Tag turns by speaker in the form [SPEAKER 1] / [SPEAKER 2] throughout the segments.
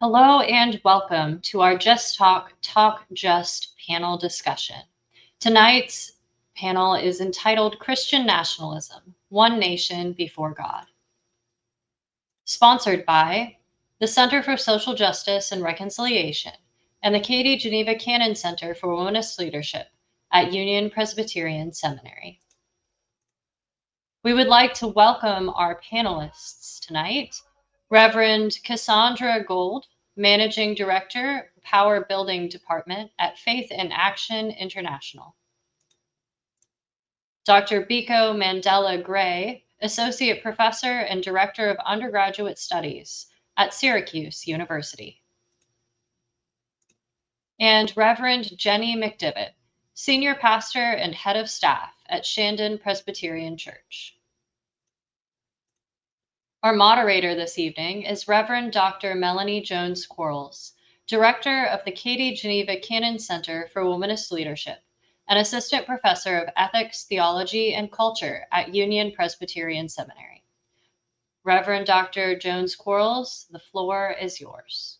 [SPEAKER 1] Hello and welcome to our Just Talk, Talk Just panel discussion. Tonight's panel is entitled Christian Nationalism, One Nation Before God. Sponsored by the Center for Social Justice and Reconciliation and the Katie Geneva Cannon Center for Womanist Leadership at Union Presbyterian Seminary. We would like to welcome our panelists tonight, Reverend Cassandra Gold, Managing Director, Power Building Department at Faith in Action International. Dr. Biko Mandela Gray, Associate Professor and Director of Undergraduate Studies at Syracuse University. And Reverend Jenny McDivitt, Senior Pastor and Head of Staff at Shandon Presbyterian Church. Our moderator this evening is Reverend Dr. Melanie Jones Quarles, Director of the Katie Geneva Cannon Center for Womanist Leadership and Assistant Professor of Ethics, Theology, and Culture at Union Presbyterian Seminary. Reverend Dr. Jones Quarles, the floor is yours.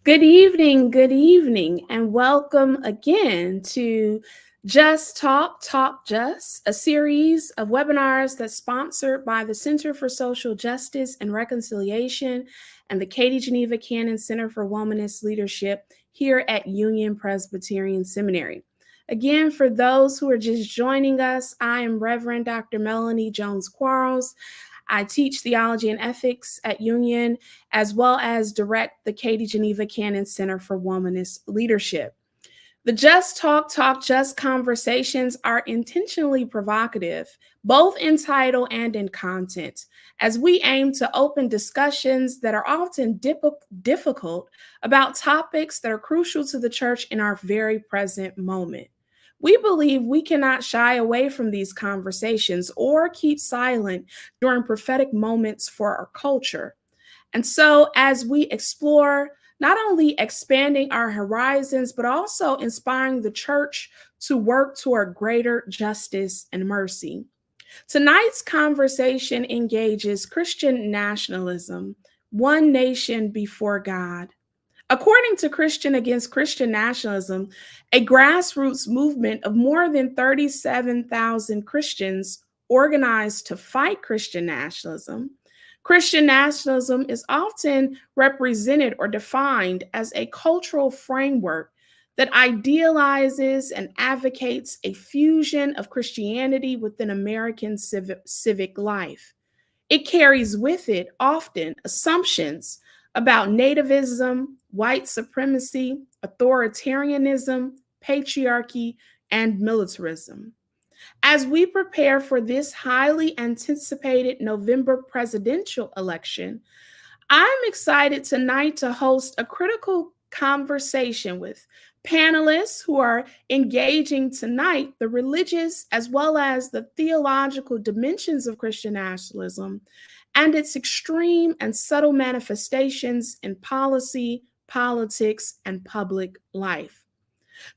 [SPEAKER 2] Good evening, and welcome again to Just Talk, Talk Just, a series of webinars that's sponsored by the Center for Social Justice and Reconciliation and the Katie Geneva Cannon Center for Womanist Leadership here at Union Presbyterian Seminary. Again, for those who are just joining us, I am Reverend Dr. Melanie Jones Quarles. I teach theology and ethics at Union, as well as direct the Katie Geneva Cannon Center for Womanist Leadership. The Just Talk, Talk Just conversations are intentionally provocative, both in title and in content, as we aim to open discussions that are often difficult about topics that are crucial to the church in our very present moment. We believe we cannot shy away from these conversations or keep silent during prophetic moments for our culture. And so as we explore not only expanding our horizons, but also inspiring the church to work toward greater justice and mercy. Tonight's conversation engages Christian nationalism, one nation before God. According to Christians Against Christian Nationalism, a grassroots movement of more than 37,000 Christians organized to fight Christian nationalism, Christian nationalism is often represented or defined as a cultural framework that idealizes and advocates a fusion of Christianity within American civic life. It carries with it often assumptions about nativism, white supremacy, authoritarianism, patriarchy, and militarism. As we prepare for this highly anticipated November presidential election, I'm excited tonight to host a critical conversation with panelists who are engaging tonight the religious as well as the theological dimensions of Christian nationalism and its extreme and subtle manifestations in policy, politics, and public life.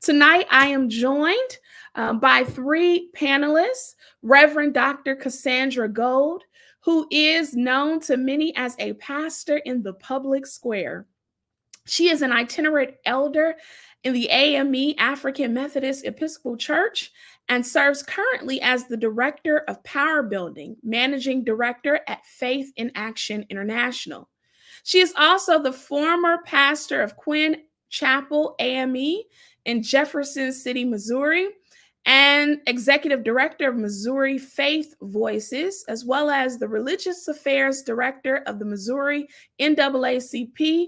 [SPEAKER 2] Tonight, I am joined by three panelists, Reverend Dr. Cassandra Gold, who is known to many as a pastor in the public square. She is an itinerant elder in the AME, African Methodist Episcopal Church, and serves currently as the Director of Power Building, Managing Director at Faith in Action International. She is also the former pastor of Quinn Chapel AME in Jefferson City, Missouri, and Executive Director of Missouri Faith Voices, as well as the Religious Affairs Director of the Missouri NAACP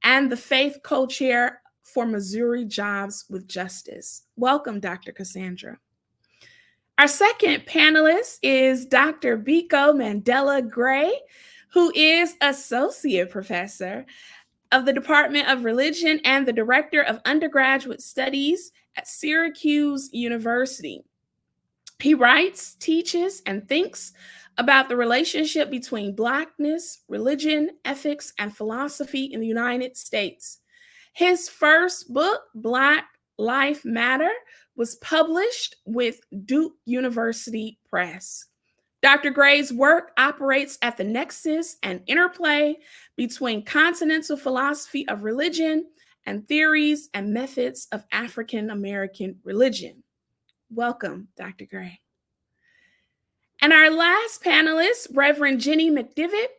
[SPEAKER 2] and the Faith Co-Chair for Missouri Jobs with Justice. Welcome, Dr. Cassandra. Our second panelist is Dr. Biko Mandela Gray, who is Associate Professor of the Department of Religion and the Director of Undergraduate Studies at Syracuse University. He writes, teaches, and thinks about the relationship between Blackness, religion, ethics, and philosophy in the United States. His first book, Black Lives Matter, was published with Duke University Press. Dr. Gray's work operates at the nexus and interplay between continental philosophy of religion and theories and methods of African American religion. Welcome, Dr. Gray. And our last panelist, Reverend Jenny McDivitt,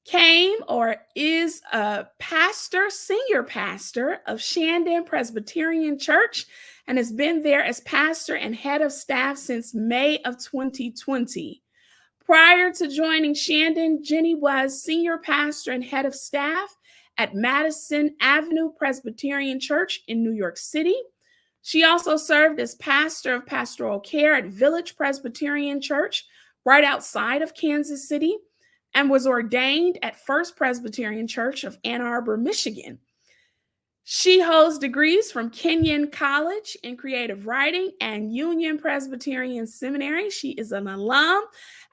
[SPEAKER 2] came or is a pastor, senior pastor of Shandon Presbyterian Church, and has been there as pastor and head of staff since May of 2020. Prior to joining Shandon, Jenny was senior pastor and head of staff at Madison Avenue Presbyterian Church in New York City. She also served as pastor of pastoral care at Village Presbyterian Church right outside of Kansas City, and was ordained at First Presbyterian Church of Ann Arbor, Michigan. She holds degrees from Kenyon College in creative writing and Union Presbyterian Seminary. She is an alum,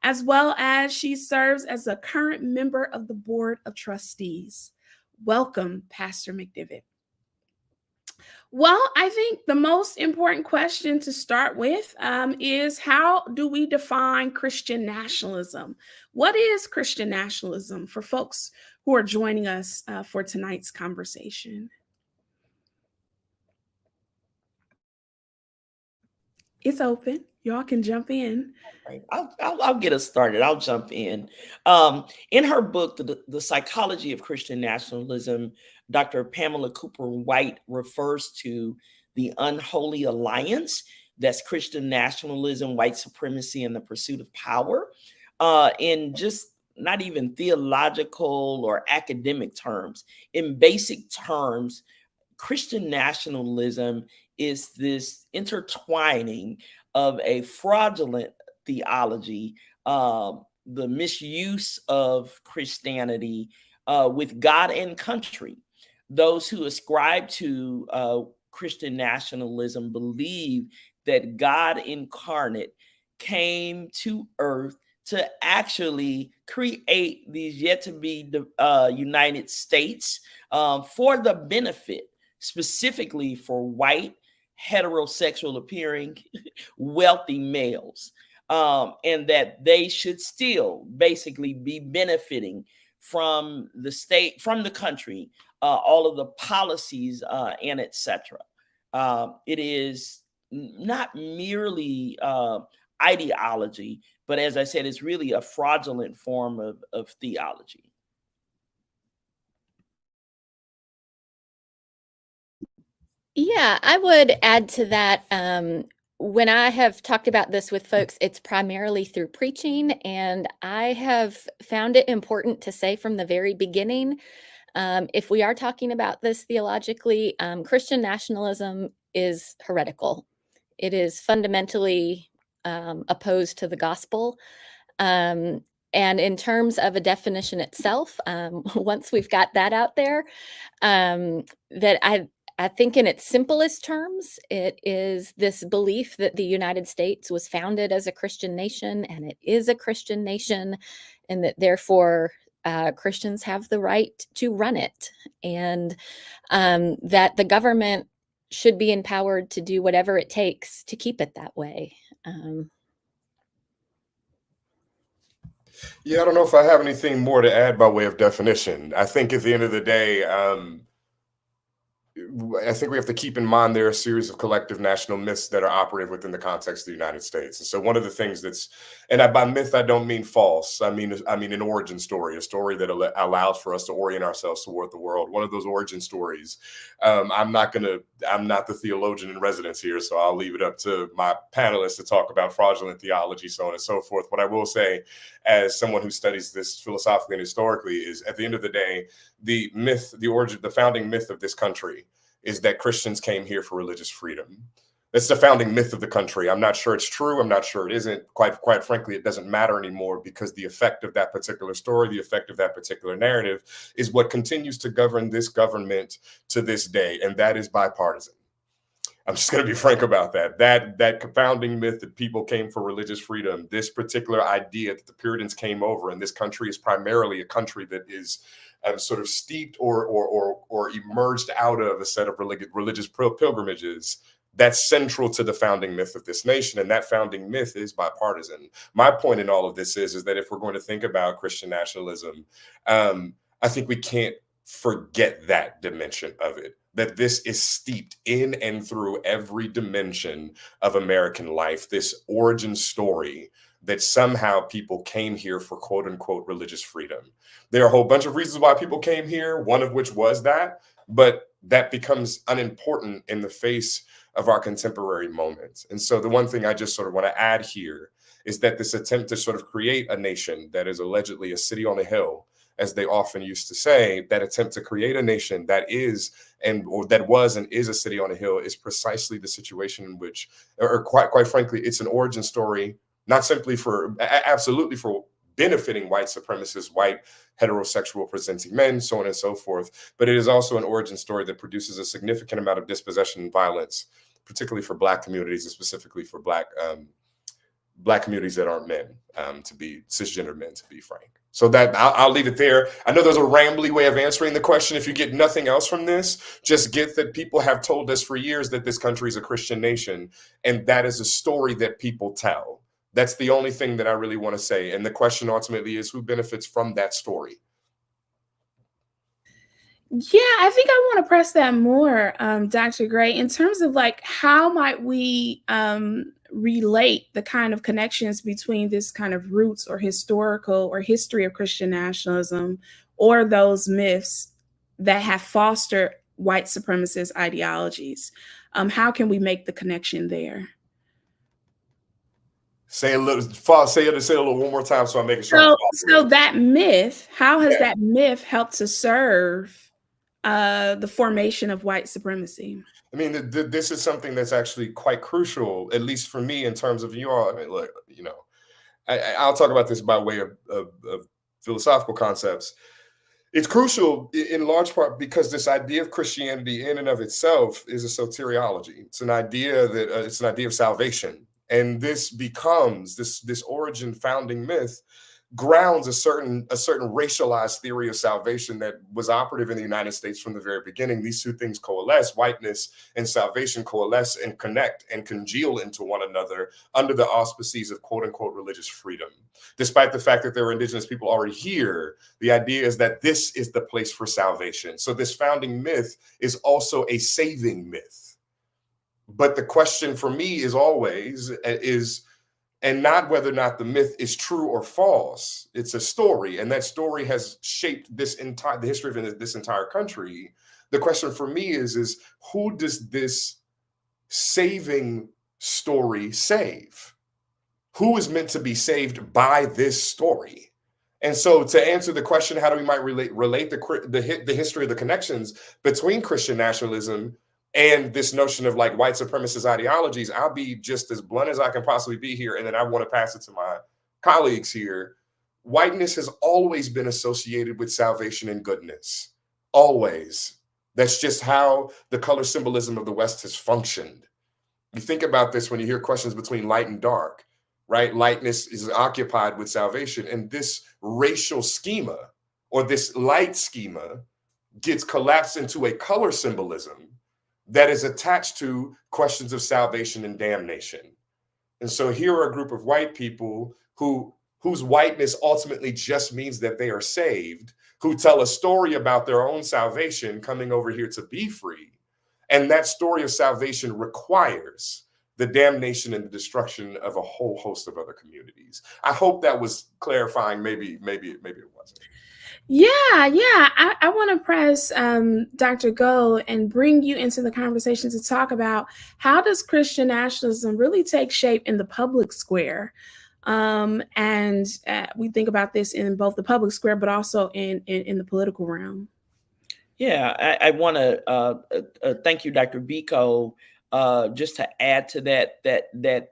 [SPEAKER 2] as well as she serves as a current member of the Board of Trustees. Welcome, Pastor McDivitt. Well, I think the most important question to start with is, how do we define Christian nationalism? What is Christian nationalism for folks who are joining us for tonight's conversation? It's open. Y'all can jump in.
[SPEAKER 3] Right. I'll get us started. I'll jump in. In her book, the Psychology of Christian Nationalism, Dr. Pamela Cooper White refers to the unholy alliance that's Christian nationalism, white supremacy, and the pursuit of power, in just not even theological or academic terms. In basic terms, Christian nationalism is this intertwining of a fraudulent theology, the misuse of Christianity with God and country. Those who ascribe to Christian nationalism believe that God incarnate came to earth to actually create these yet to be United States for the benefit, specifically for white, heterosexual appearing, wealthy males, and that they should still basically be benefiting from the state, from the country, all of the policies and etc. It is not merely ideology, but as I said, it's really a fraudulent form of theology.
[SPEAKER 4] Yeah, I would add to that. When I have talked about this with folks, it's primarily through preaching, and I have found it important to say from the very beginning, if we are talking about this theologically, Christian nationalism is heretical. It is fundamentally opposed to the gospel. And in terms of a definition itself, once we've got that out there, that I think in its simplest terms, it is this belief that the United States was founded as a Christian nation, and it is a Christian nation, and that therefore Christians have the right to run it, and that the government should be empowered to do whatever it takes to keep it that way.
[SPEAKER 5] Yeah, I don't know if I have anything more to add by way of definition. I think at the end of the day, I think we have to keep in mind there are a series of collective national myths that are operative within the context of the United States. And so one of the things that's, and by myth, I don't mean false. I mean an origin story, a story that allows for us to orient ourselves toward the world. One of those origin stories, I'm not the theologian in residence here, so I'll leave it up to my panelists to talk about fraudulent theology, so on and so forth. What I will say, as someone who studies this philosophically and historically, is at the end of the day, the myth, the origin, the founding myth of this country is that Christians came here for religious freedom. That's the founding myth of the country. I'm not sure it's true. I'm not sure it isn't. Quite frankly, it doesn't matter anymore, because the effect of that particular story, the effect of that particular narrative, is what continues to govern this government to this day, and that is bipartisan. I'm just going to be frank about that. That founding myth that people came for religious freedom, this particular idea that the Puritans came over, and this country is primarily a country that is sort of steeped or emerged out of a set of religious pilgrimages, That's central to the founding myth of this nation, and that founding myth is bipartisan. My point in all of this is that if we're going to think about Christian nationalism, I think we can't forget that dimension of it, that this is steeped in and through every dimension of American life, this origin story that somehow people came here for quote unquote religious freedom. There are a whole bunch of reasons why people came here, one of which was that, but that becomes unimportant in the face of our contemporary moments. And so the one thing I just sort of want to add here is that this attempt to sort of create a nation that is allegedly a city on a hill, as they often used to say, that attempt to create a nation that is or that was and is a city on a hill is precisely the situation in which, or quite frankly, it's an origin story, not simply for, absolutely for benefiting white supremacists, white heterosexual presenting men, so on and so forth. But it is also an origin story that produces a significant amount of dispossession and violence, particularly for Black communities and specifically for Black communities that aren't men, to be cisgender men, to be frank. So that I'll leave it there. I know there's a rambly way of answering the question. If you get nothing else from this, just get that people have told us for years that this country is a Christian nation, and that is a story that people tell. That's the only thing that I really want to say. And the question ultimately is, who benefits from that story?
[SPEAKER 2] Yeah, I think I want to press that more, Dr. Gray, in terms of like, how might we relate the kind of connections between this kind of roots or historical or history of Christian nationalism or those myths that have fostered white supremacist ideologies? How can we make the connection there?
[SPEAKER 5] Say it a little one more time so I make it sure.
[SPEAKER 2] So that myth, how has that myth helped to serve the formation of white supremacy?
[SPEAKER 5] I mean, this is something that's actually quite crucial, at least for me, in terms of you all. I mean, look, you know, I'll talk about this by way of philosophical concepts. It's crucial in large part because this idea of Christianity in and of itself is a soteriology. It's an idea that it's an idea of salvation. And this becomes this origin founding myth grounds a certain racialized theory of salvation that was operative in the United States from the very beginning. These two things coalesce, whiteness and salvation coalesce and connect and congeal into one another under the auspices of quote unquote religious freedom. Despite the fact that there are indigenous people already here, the idea is that this is the place for salvation. So this founding myth is also a saving myth. But the question for me is always and not whether or not the myth is true or false. It's a story, and that story has shaped the history of this entire country. The question for me is who does this saving story save? Who is meant to be saved by this story? And so to answer the question, how do we might relate the history of the connections between Christian nationalism and this notion of like white supremacist ideologies, I'll be just as blunt as I can possibly be here. And then I want to pass it to my colleagues here. Whiteness has always been associated with salvation and goodness. Always. That's just how the color symbolism of the West has functioned. You think about this when you hear questions between light and dark, right? Lightness is occupied with salvation. And this racial schema or this light schema gets collapsed into a color symbolism that is attached to questions of salvation and damnation. And so here are a group of white people whose whiteness ultimately just means that they are saved, who tell a story about their own salvation coming over here to be free. And that story of salvation requires the damnation and the destruction of a whole host of other communities. I hope that was clarifying. Maybe it wasn't.
[SPEAKER 2] Yeah. I want to press Dr. Go and bring you into the conversation to talk about how does Christian nationalism really take shape in the public square? And we think about this in both the public square, but also in the political realm.
[SPEAKER 3] Yeah, I want to thank you, Dr. Biko, just to add to that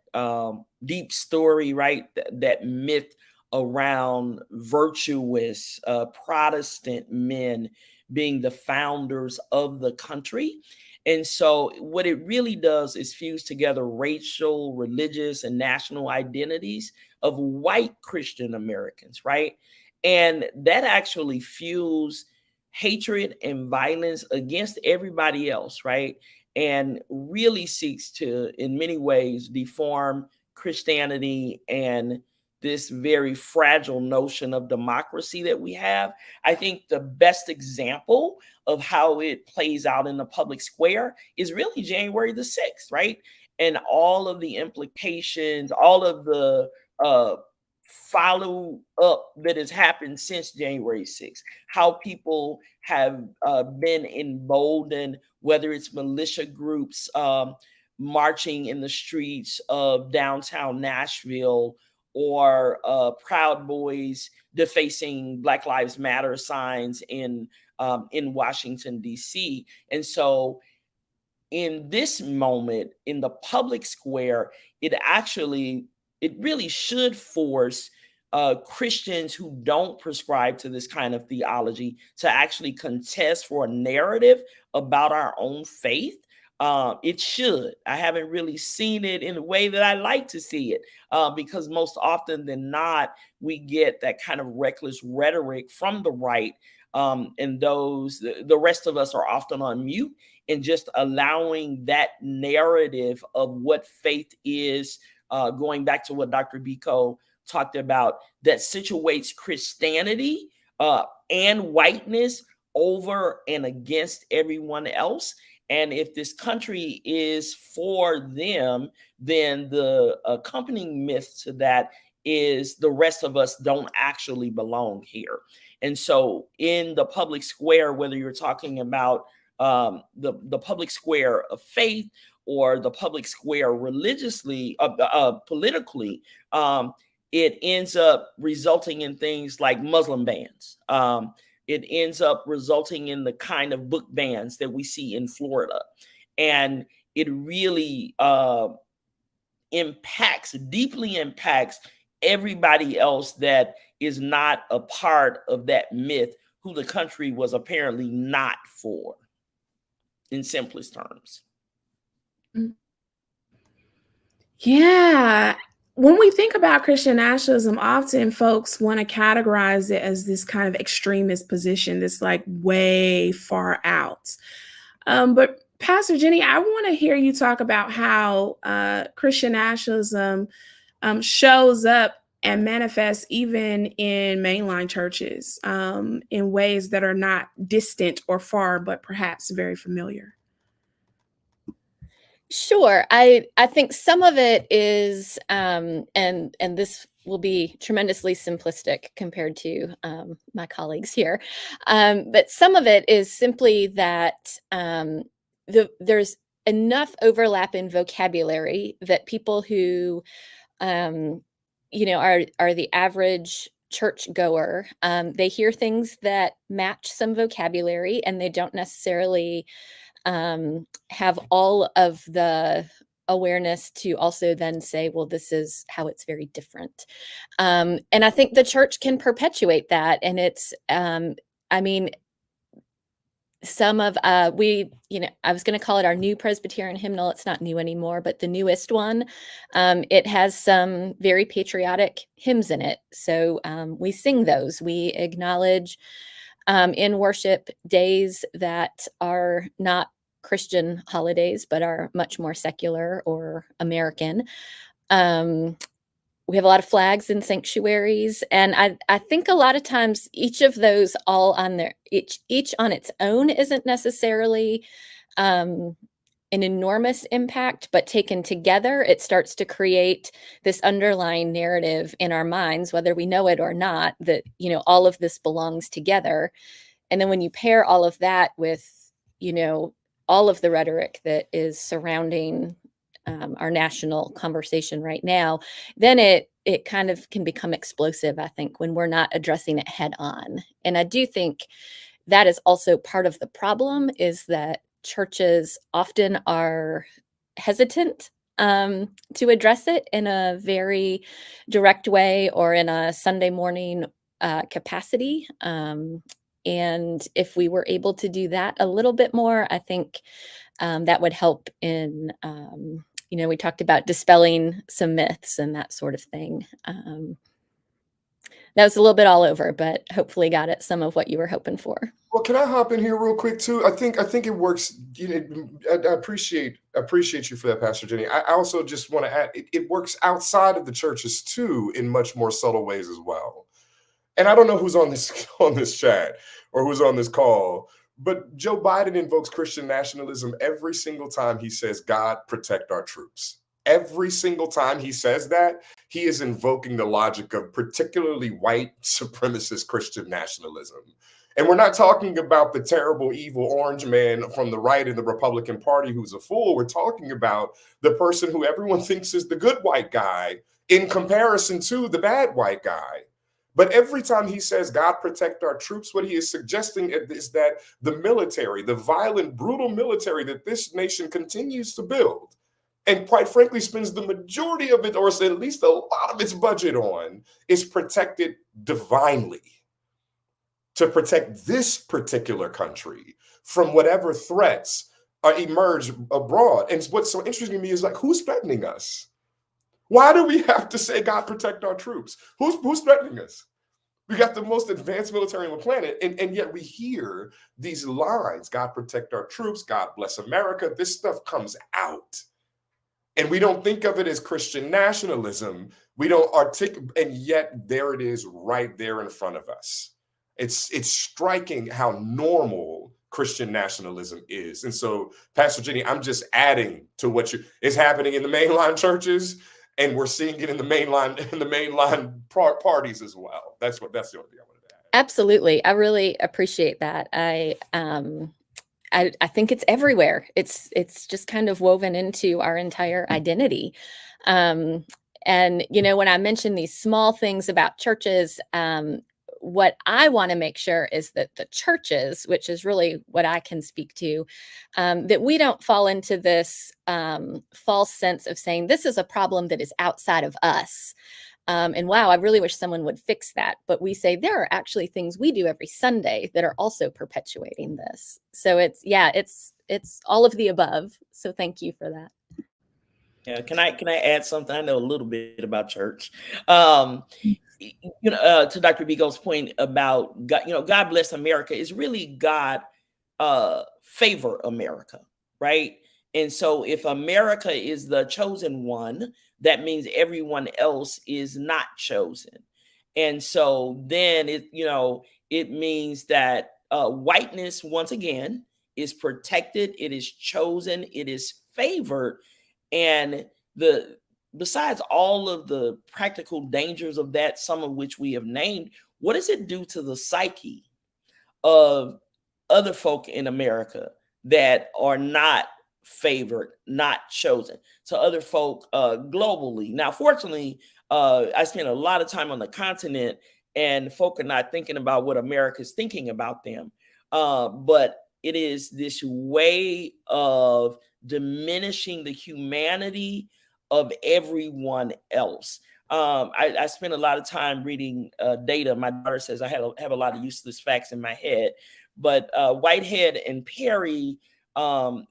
[SPEAKER 3] deep story, right? That myth around virtuous Protestant men being the founders of the country. And so what it really does is fuse together racial, religious, and national identities of white Christian Americans, right? And that actually fuels hatred and violence against everybody else, right? and really seeks to, in many ways, deform Christianity and this very fragile notion of democracy that we have. I think the best example of how it plays out in the public square is really January the 6th, right? And all of the implications, all of the follow up that has happened since January 6th, how people have been emboldened, whether it's militia groups marching in the streets of downtown Nashville, or Proud Boys defacing Black Lives Matter signs in Washington, D.C. And so in this moment, in the public square, it really should force Christians who don't prescribe to this kind of theology to actually contest for a narrative about our own faith. It should. I haven't really seen it in the way that I like to see it, because most often than not, we get that kind of reckless rhetoric from the right, and the rest of us are often on mute and just allowing that narrative of what faith is, going back to what Dr. Biko talked about, that situates Christianity and whiteness over and against everyone else. And if this country is for them, then the accompanying myth to that is the rest of us don't actually belong here. And so in the public square, whether you're talking about the public square of faith or the public square religiously, politically, it ends up resulting in things like Muslim bans. It ends up resulting in the kind of book bans that we see in Florida. And it really deeply impacts everybody else that is not a part of that myth, who the country was apparently not for, in simplest terms.
[SPEAKER 2] Yeah. When we think about Christian nationalism, often folks want to categorize it as this kind of extremist position, this like way far out. But Pastor Jenny, I want to hear you talk about how Christian nationalism shows up and manifests even in mainline churches in ways that are not distant or far, but perhaps very familiar.
[SPEAKER 4] Sure. I think some of it is, and this will be tremendously simplistic compared to my colleagues here, but some of it is simply that there's enough overlap in vocabulary that people who, are the average church goer, they hear things that match some vocabulary, and they don't necessarily have all of the awareness to also then say, well, this is how it's very different. And I think the church can perpetuate that. And it's, some of I was going to call it our new Presbyterian hymnal. It's not new anymore, but the newest one, it has some very patriotic hymns in it. So we sing those. We acknowledge in worship days that are not Christian holidays, but are much more secular or American. We have a lot of flags in sanctuaries, and I think a lot of times each of those all on their each on its own isn't necessarily an enormous impact, but taken together, it starts to create this underlying narrative in our minds, whether we know it or not, that all of this belongs together. And then when you pair all of that with all of the rhetoric that is surrounding our national conversation right now, then it kind of can become explosive, I think, when we're not addressing it head on. And I do think that is also part of the problem, is that churches often are hesitant to address it in a very direct way or in a Sunday morning capacity. And if we were able to do that a little bit more, I think that would help in, we talked about dispelling some myths and that sort of thing. That was a little bit all over, but hopefully got at some of what you were hoping for.
[SPEAKER 5] Well, can I hop in here real quick too? I think it works. You know, I appreciate you for that, Pastor Jenny. I also just want to add, it works outside of the churches too in much more subtle ways as well. And I don't know who's on this chat or who's on this call, but Joe Biden invokes Christian nationalism every single time he says, "God, protect our troops." Every single time he says that, he is invoking the logic of particularly white supremacist Christian nationalism. And we're not talking about the terrible, evil orange man from the right in the Republican Party who's a fool. We're talking about the person who everyone thinks is the good white guy in comparison to the bad white guy. But every time he says, "God protect our troops," what he is suggesting is that the military, the violent, brutal military that this nation continues to build, and quite frankly spends the majority of it, or at least a lot of its budget on, is protected divinely to protect this particular country from whatever threats emerge abroad. And what's so interesting to me is, like, who's threatening us? Why do we have to say, "God protect our troops"? Who's threatening us? We got the most advanced military on the planet, and yet we hear these lines, "God protect our troops," "God bless America." This stuff comes out. And we don't think of it as Christian nationalism. We don't articulate, and yet there it is right there in front of us. It's striking how normal Christian nationalism is. And so, Pastor Jenny, I'm just adding to what is happening in the mainline churches, and we're seeing it in the mainline parties as well. That's the only thing I wanted to add.
[SPEAKER 4] Absolutely. I really appreciate that. I think it's everywhere. It's just kind of woven into our entire identity. And, you know, when I mention these small things about churches, what I want to make sure is that the churches, which is really what I can speak to, that we don't fall into this false sense of saying this is a problem that is outside of us. And wow, I really wish someone would fix that. But we say there are actually things we do every Sunday that are also perpetuating this. So it's all of the above. So thank you for that.
[SPEAKER 3] Yeah, can I add something? I know a little bit about church. To Dr. Vigo's point about God, God bless America is really God favor America, right? And so if America is the chosen one, that means everyone else is not chosen. And so then it means that whiteness, once again, is protected, it is chosen, it is favored. And besides all of the practical dangers of that, some of which we have named, what does it do to the psyche of other folk in America that are not favored, not chosen, to other folk globally? Now, fortunately, I spent a lot of time on the continent, and folk are not thinking about what America is thinking about them. But it is this way of diminishing the humanity of everyone else. I spent a lot of time reading data. My daughter says I have a lot of useless facts in my head, but Whitehead and Perry,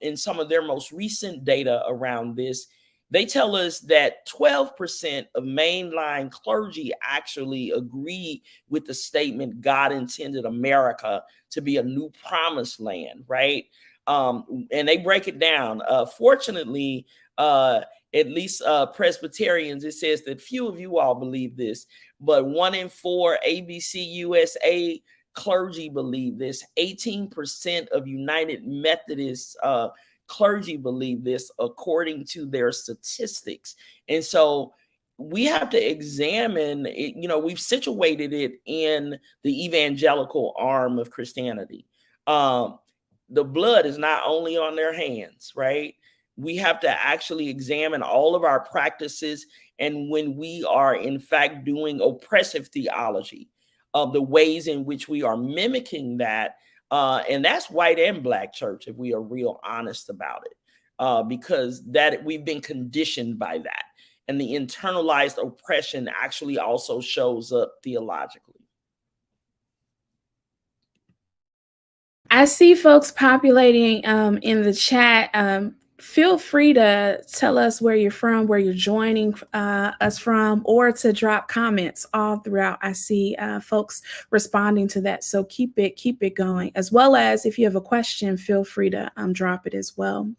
[SPEAKER 3] in some of their most recent data around this, they tell us that 12% of mainline clergy actually agree with the statement God intended America to be a new promised land, right? And they break it down. Fortunately, at least Presbyterians, it says that few of you all believe this, but 1 in 4 ABC USA clergy believe this. 18% of United Methodist clergy believe this, according to their statistics. And so we have to examine it. We've situated it in the evangelical arm of Christianity. The blood is not only on their hands, right? We have to actually examine all of our practices. And when we are, in fact, doing oppressive theology, of the ways in which we are mimicking that, and that's white and black church, if we are real honest about it, because that we've been conditioned by that. And the internalized oppression actually also shows up theologically.
[SPEAKER 2] I see folks populating in the chat. feel free to tell us where you're from, where you're joining us from, or to drop comments all throughout. I see folks responding to that. So keep it going. As well as if you have a question, feel free to drop it as well.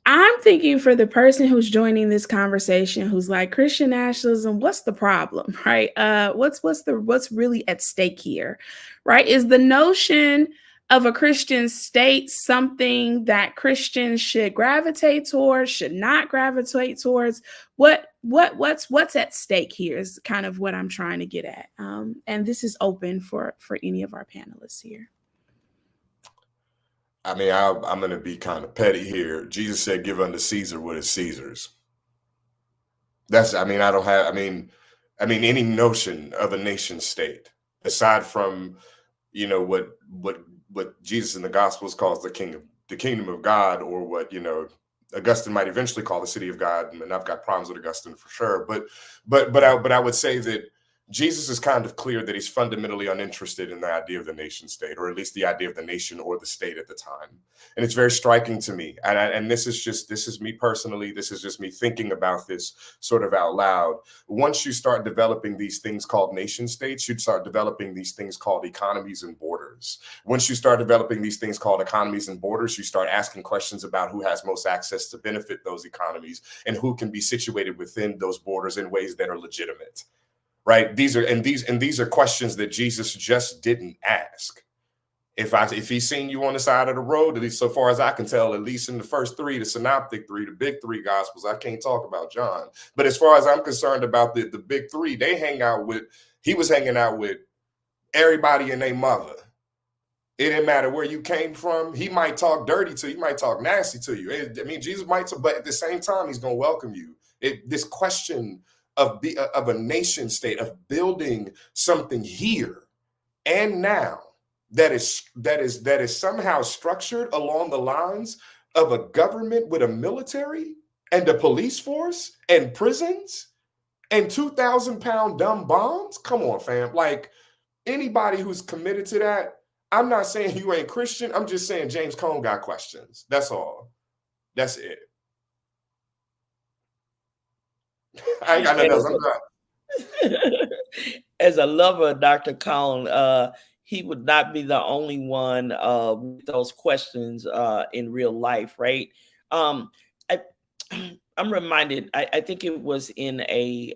[SPEAKER 2] I'm thinking for the person who's joining this conversation, who's like, Christian nationalism, what's the problem, right? What's really at stake here, right? Is the notion of a Christian state something that Christians should gravitate towards, should not gravitate towards? What's at stake here is kind of what I'm trying to get at, and this is open for any of our panelists here.
[SPEAKER 5] I mean, I'm going to be kind of petty here. Jesus said, give unto Caesar what is Caesar's. Any notion of a nation state, aside from, what Jesus in the Gospels calls the kingdom of God, or what, Augustine might eventually call the city of God. And I've got problems with Augustine for sure. But I would say that Jesus is kind of clear that he's fundamentally uninterested in the idea of the nation state, or at least the idea of the nation or the state at the time. And it's very striking to me. And this is me personally. This is just me thinking about this sort of out loud. Once you start developing these things called nation states, you start developing these things called economies and borders. Once you start developing these things called economies and borders, you start asking questions about who has most access to benefit those economies and who can be situated within those borders in ways that are legitimate. Right. These are questions that Jesus just didn't ask. If he's seen you on the side of the road, at least so far as I can tell, at least in the first three, the synoptic three, the big three gospels, I can't talk about John. But as far as I'm concerned about the big three, he was hanging out with everybody and their mother. It didn't matter where you came from. He might talk dirty to you. He might talk nasty to you. Jesus might, but at the same time, he's going to welcome you. This question of a nation state, of building something here and now that is somehow structured along the lines of a government with a military and a police force and prisons and 2,000-pound dumb bombs. Come on, fam. Like, anybody who's committed to that, I'm not saying you ain't Christian. I'm just saying James Cone got questions. That's all. That's it. I ain't got nothing else. I'm done.
[SPEAKER 3] As a lover of Dr. Cone, he would not be the only one with those questions in real life, right? I'm reminded, I think it was in a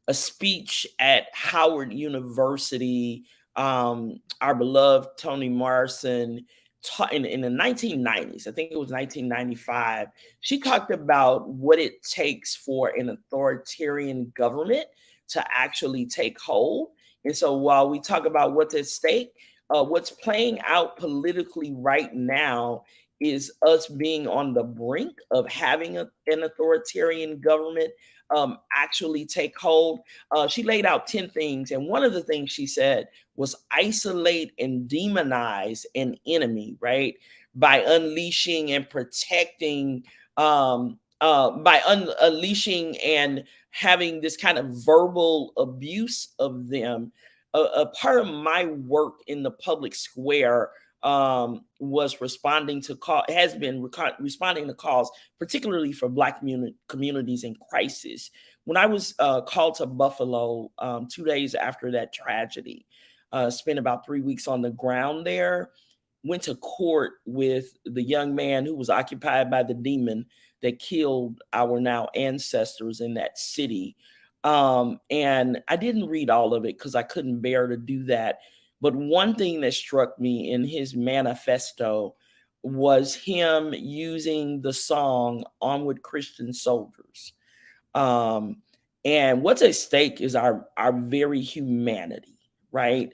[SPEAKER 3] speech at Howard University, our beloved Toni Morrison taught in the 1990s, I think it was 1995, she talked about what it takes for an authoritarian government to actually take hold. And so while we talk about what's at stake, what's playing out politically right now is us being on the brink of having an authoritarian government actually take hold. She laid out 10 things. And one of the things she said was isolate and demonize an enemy, right? By unleashing and protecting, unleashing and having this kind of verbal abuse of them. A part of my work in the public square was responding to responding to calls, particularly for Black communities in crisis. When I was called to Buffalo 2 days after that tragedy, spent about 3 weeks on the ground there, went to court with the young man who was occupied by the demon that killed our now ancestors in that city. And I didn't read all of it because I couldn't bear to do that. But one thing that struck me in his manifesto was him using the song Onward Christian Soldiers. And what's at stake is our very humanity, right?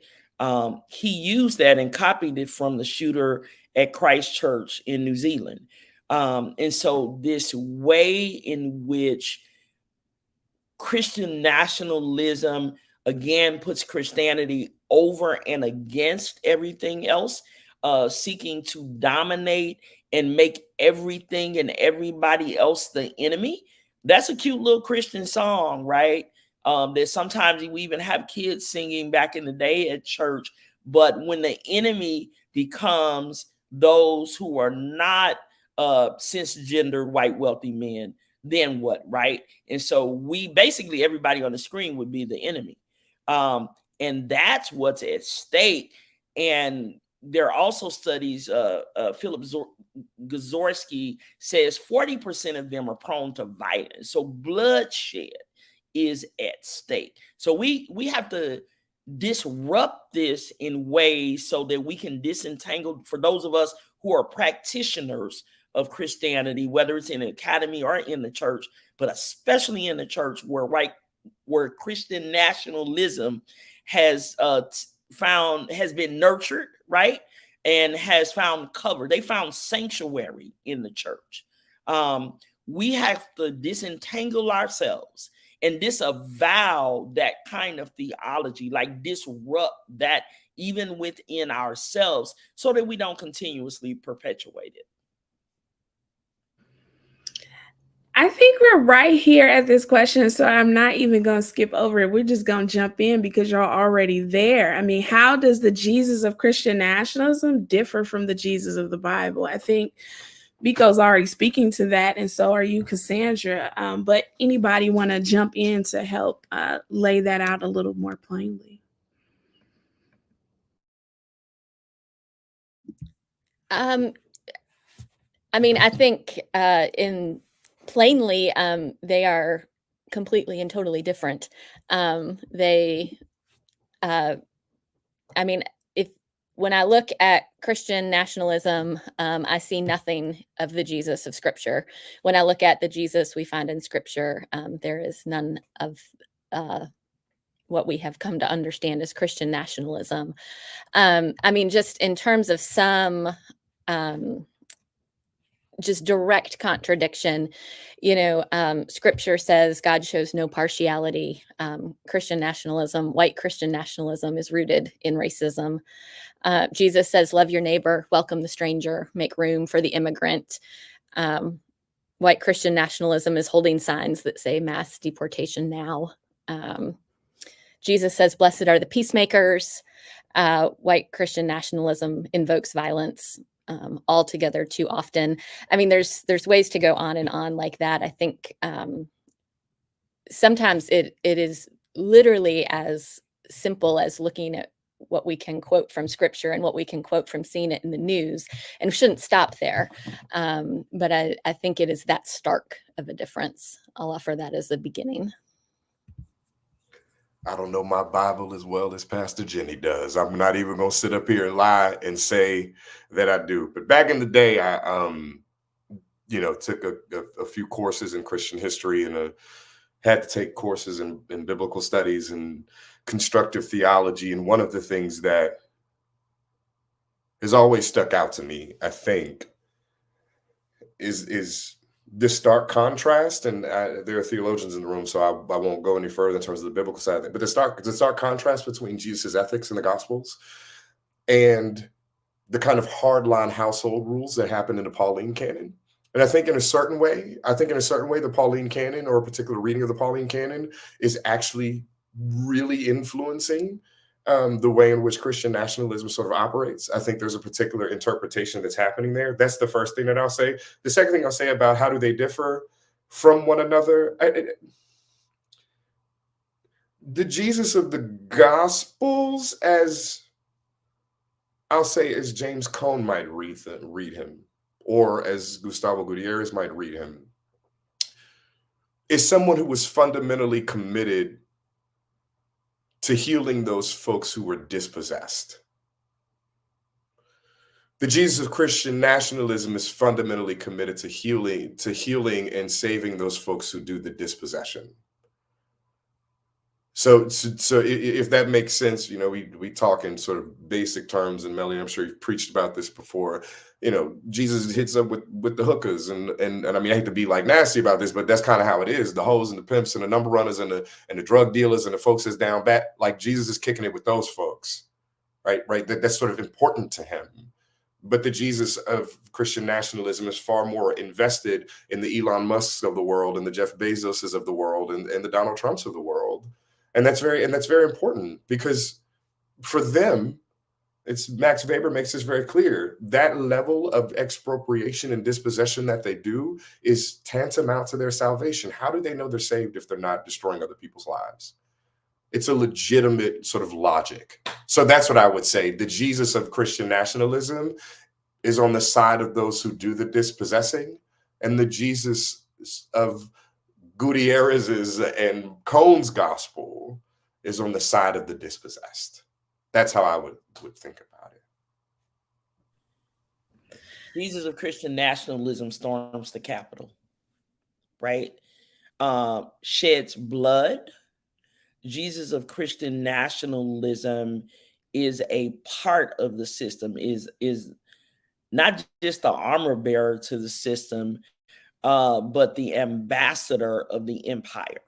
[SPEAKER 3] He used that and copied it from the shooter at Christ Church in New Zealand. And so this way in which Christian nationalism, again, puts Christianity over and against everything else, seeking to dominate and make everything and everybody else the enemy. That's a cute little Christian song, right? That sometimes we even have kids singing back in the day at church. But when the enemy becomes those who are not cisgender white wealthy men, then what, right? And so we basically, everybody on the screen would be the enemy. And that's what's at stake. And there are also studies, Philip Gazorski says 40% of them are prone to violence. So bloodshed is at stake. So we have to disrupt this in ways so that we can disentangle, for those of us who are practitioners of Christianity, whether it's in the academy or in the church, but especially in the church where Christian nationalism has been nurtured, right? And has found cover. They found sanctuary in the church. We have to disentangle ourselves and disavow that kind of theology, like disrupt that even within ourselves so that we don't continuously perpetuate it.
[SPEAKER 2] I think we're right here at this question, so I'm not even going to skip over it. We're just going to jump in because you're already there. I mean, how does the Jesus of Christian nationalism differ from the Jesus of the Bible? I think Biko's already speaking to that, and so are you, Cassandra. But anybody want to jump in to help lay that out a little more plainly?
[SPEAKER 4] I mean, I think in plainly, they are completely and totally different. I mean, when I look at Christian nationalism, I see nothing of the Jesus of Scripture. When I look at the Jesus we find in Scripture, there is none of what we have come to understand as Christian nationalism. I mean, just in terms of some just direct contradiction, Scripture says God shows no partiality. Christian nationalism, white Christian nationalism, is rooted in racism. Jesus says, love your neighbor, welcome the stranger, make room for the immigrant. White Christian nationalism is holding signs that say mass deportation now. Jesus says, blessed are the peacemakers. White Christian nationalism invokes violence altogether too often. I mean, there's ways to go on and on like that. I think sometimes it is literally as simple as looking at what we can quote from Scripture and what we can quote from seeing it in the news, and we shouldn't stop there. But I think it is that stark of a difference. I'll offer that as a beginning.
[SPEAKER 5] I don't know my Bible as well as Pastor Jenny does. I'm not even going to sit up here and lie and say that I do. But back in the day, I, took a few courses in Christian history and had to take courses in biblical studies and constructive theology. And one of the things that has always stuck out to me, I think, is this stark contrast. And there are theologians in the room, so I won't go any further in terms of the biblical side of it. But the stark contrast between Jesus' ethics in the Gospels and the kind of hardline household rules that happen in the Pauline canon. And I think in a certain way, the Pauline canon, or a particular reading of the Pauline canon, is actually really influencing the way in which Christian nationalism sort of operates. I think there's a particular interpretation that's happening there. That's the first thing that I'll say. The second thing I'll say about how do they differ from one another, the Jesus of the Gospels, as I'll say, as James Cone might read him, or as Gustavo Gutierrez might read him, is someone who was fundamentally committed to healing those folks who were dispossessed. The Jesus of Christian nationalism is fundamentally committed to healing and saving those folks who do the dispossession. So if that makes sense, we talk in sort of basic terms, and Melanie, I'm sure you've preached about this before. Jesus hits up with the hookers, and I mean, I hate to be like nasty about this, but that's kind of how it is. The hoes and the pimps and the number runners and the drug dealers and the folks that's down bad, like Jesus is kicking it with those folks, right? That's sort of important to him. But the Jesus of Christian nationalism is far more invested in the Elon Musks of the world and the Jeff Bezoses of the world and the Donald Trumps of the world. And that's very important, because for them, It's Max Weber makes this very clear. That level of expropriation and dispossession that they do is tantamount to their salvation. How do they know they're saved if they're not destroying other people's lives? It's a legitimate sort of logic. So that's what I would say. The Jesus of Christian nationalism is on the side of those who do the dispossessing, and the Jesus of Gutierrez's and Cone's gospel is on the side of the dispossessed. That's how I would think about it.
[SPEAKER 3] Jesus of Christian nationalism storms the Capitol, right? Sheds blood. Jesus of Christian nationalism is a part of the system, is not just the armor bearer to the system, but the ambassador of the empire.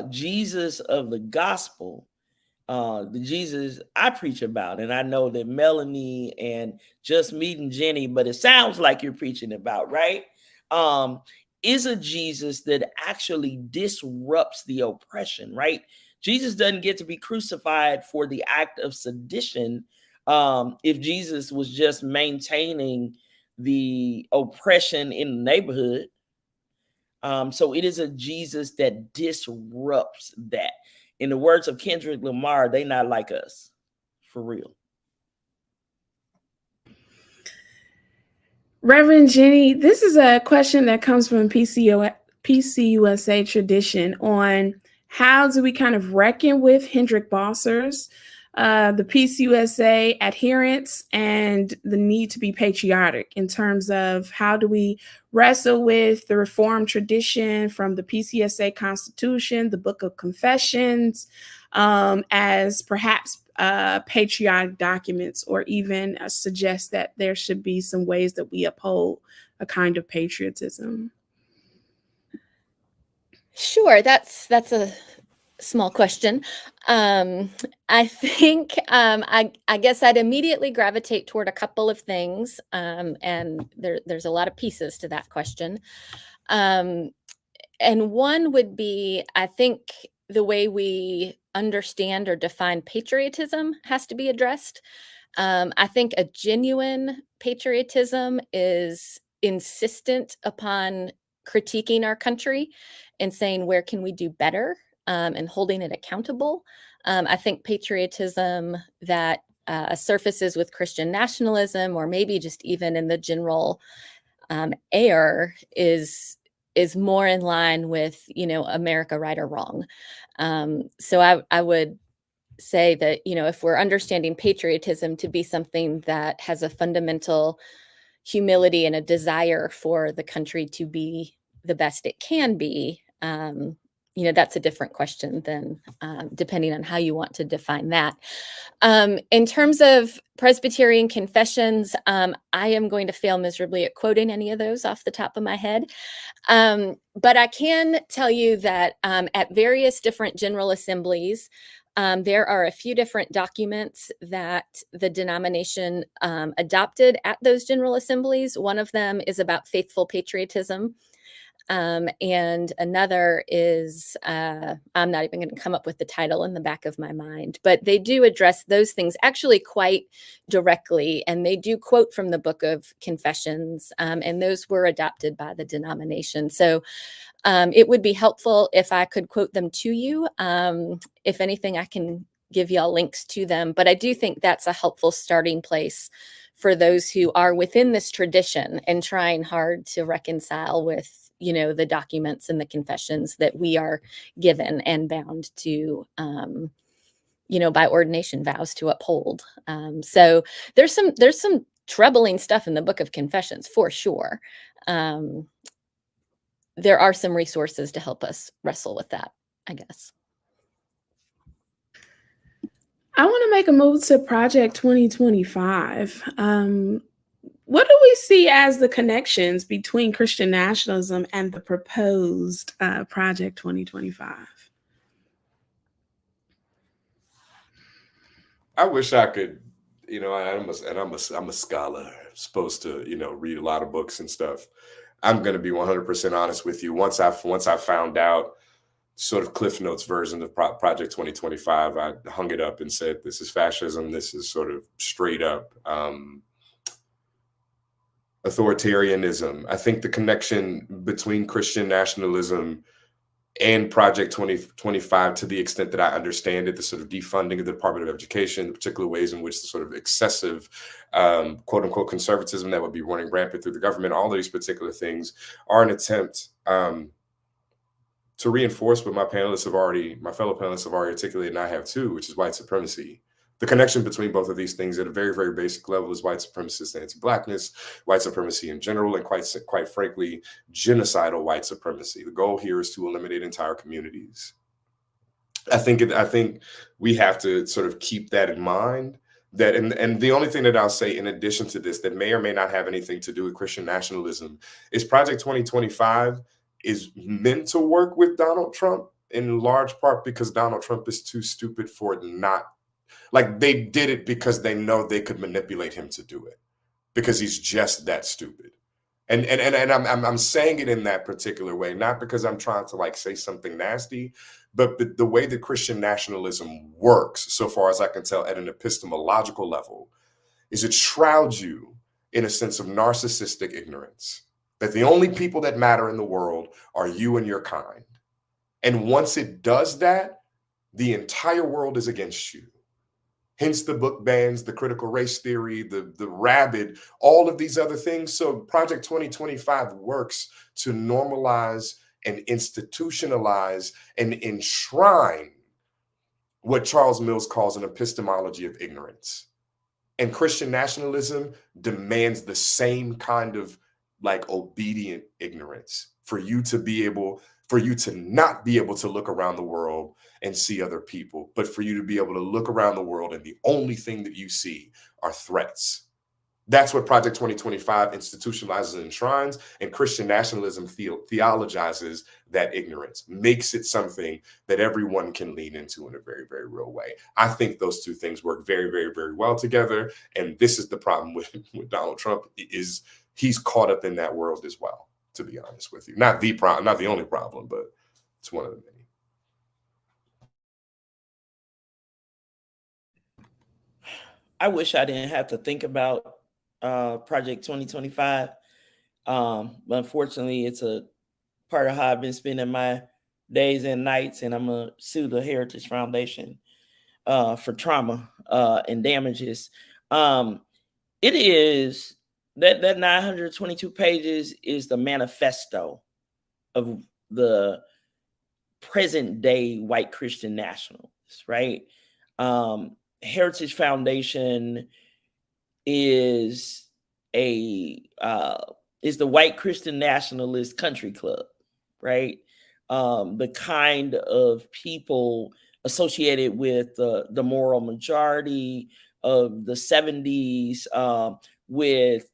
[SPEAKER 3] Jesus of the gospel, the Jesus I preach about, and I know that Melanie and Just Meeting Jenny, but it sounds like you're preaching about, right? Is a Jesus that actually disrupts the oppression, right? Jesus doesn't get to be crucified for the act of sedition. If Jesus was just maintaining the oppression in the neighborhood. So it is a Jesus that disrupts that. In the words of Kendrick Lamar, they not like us, for real.
[SPEAKER 2] Reverend Jenny, this is a question that comes from PCUSA tradition on how do we kind of reckon with Hendrik Bossers, the PCUSA adherents, and the need to be patriotic in terms of how do we wrestle with the Reformed tradition from the PCUSA Constitution, the Book of Confessions, as perhaps patriotic documents, or even suggest that there should be some ways that we uphold a kind of patriotism?
[SPEAKER 4] Sure, that's a small question. I think I guess I'd immediately gravitate toward a couple of things, and there's a lot of pieces to that question. And one would be, I think the way we understand or define patriotism has to be addressed. I think a genuine patriotism is insistent upon critiquing our country and saying, where can we do better, and holding it accountable. I think patriotism that surfaces with Christian nationalism, or maybe just even in the general air, is more in line with, America right or wrong. So I would say that, if we're understanding patriotism to be something that has a fundamental humility and a desire for the country to be the best it can be, that's a different question than depending on how you want to define that. In terms of Presbyterian confessions, I am going to fail miserably at quoting any of those off the top of my head. But I can tell you that at various different General Assemblies, there are a few different documents that the denomination adopted at those General Assemblies. One of them is about faithful patriotism. And another is, I'm not even going to come up with the title in the back of my mind, but they do address those things actually quite directly. And they do quote from the Book of Confessions, and those were adopted by the denomination. So it would be helpful if I could quote them to you. If anything, I can give y'all links to them, but I do think that's a helpful starting place for those who are within this tradition and trying hard to reconcile with, the documents and the confessions that we are given and bound to, by ordination vows to uphold. So there's some troubling stuff in the Book of Confessions for sure. There are some resources to help us wrestle with that, I guess.
[SPEAKER 2] I want to make a move to Project 2025. What do we see as the connections between Christian nationalism and the proposed Project 2025?
[SPEAKER 5] I wish I could, I'm a scholar, supposed to, read a lot of books and stuff. I'm going to be 100% honest with you. Once I found out sort of Cliff Notes version of Project 2025. I hung it up and said, this is fascism. This is sort of straight up authoritarianism. I think the connection between Christian nationalism and Project 2025, to the extent that I understand it, the sort of defunding of the Department of Education, the particular ways in which the sort of excessive, quote unquote, conservatism that would be running rampant through the government, all of these particular things are an attempt to reinforce what my fellow panelists have already articulated, and I have too, which is white supremacy. The connection between both of these things at a very, very basic level is white supremacist anti-Blackness, white supremacy in general, and quite frankly, genocidal white supremacy. The goal here is to eliminate entire communities. I think we have to sort of keep that in mind. That and the only thing that I'll say in addition to this that may or may not have anything to do with Christian nationalism is Project 2025 is meant to work with Donald Trump in large part because Donald Trump is too stupid for it not. Like, they did it because they know they could manipulate him to do it because he's just that stupid. And I'm saying it in that particular way, not because I'm trying to like say something nasty, but the way that Christian nationalism works, so far as I can tell at an epistemological level, is it shrouds you in a sense of narcissistic ignorance, that the only people that matter in the world are you and your kind. And once it does that, the entire world is against you. Hence the book bans, the critical race theory, the rabid, all of these other things. So Project 2025 works to normalize and institutionalize and enshrine what Charles Mills calls an epistemology of ignorance. And Christian nationalism demands the same kind of like obedient ignorance for you to not be able to look around the world and see other people, but for you to be able to look around the world and the only thing that you see are threats. That's what Project 2025 institutionalizes and enshrines, and Christian nationalism theologizes that ignorance, makes it something that everyone can lean into in a very, very real way. I think those two things work very, very, very well together, and this is the problem with Donald Trump, is he's caught up in that world as well, to be honest with you. Not the only problem, but it's one of the many.
[SPEAKER 3] I wish I didn't have to think about Project 2025. But unfortunately, it's a part of how I've been spending my days and nights, and I'm going to sue the Heritage Foundation for trauma and damages. It is that 922 pages is the manifesto of the present day white Christian nationalists, right? Heritage Foundation is the white Christian nationalist country club, right? The kind of people associated with the moral majority of the 70s, with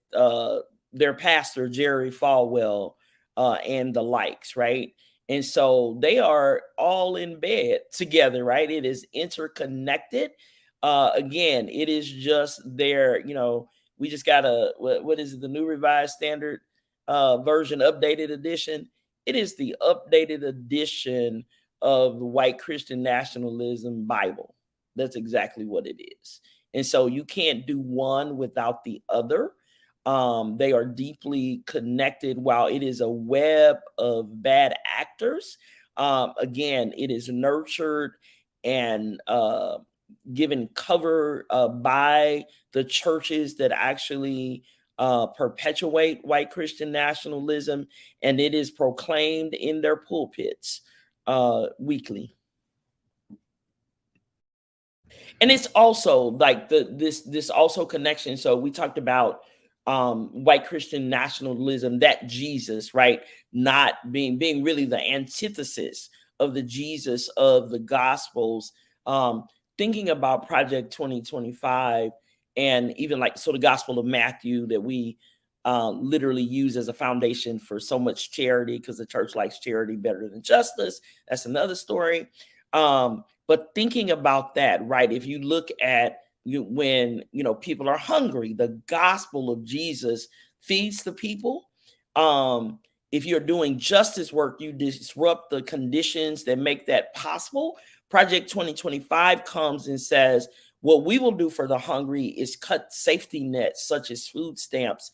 [SPEAKER 3] their pastor Jerry Falwell and the likes, right? And so they are all in bed together, right? It is interconnected. Again, it is just their, we just got what is it, the New Revised Standard version, updated edition. It is the updated edition of the white Christian nationalism Bible. That's exactly what it is. And so you can't do one without the other. They are deeply connected. While it is a web of bad actors, again, it is nurtured and given cover by the churches that actually perpetuate white Christian nationalism, and it is proclaimed in their pulpits weekly. And it's also like this also connection. So we talked about white Christian nationalism, that Jesus, right, not being really the antithesis of the Jesus of the Gospels. Thinking about Project 2025 and even like the Gospel of Matthew that we literally use as a foundation for so much charity, because the church likes charity better than justice. That's another story. But thinking about that, right, if you look at when people are hungry, the gospel of Jesus feeds the people. If you're doing justice work, you disrupt the conditions that make that possible. Project 2025 comes and says, what we will do for the hungry is cut safety nets such as food stamps,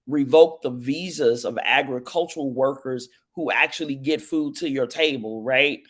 [SPEAKER 3] revoke the visas of agricultural workers who actually get food to your table, right?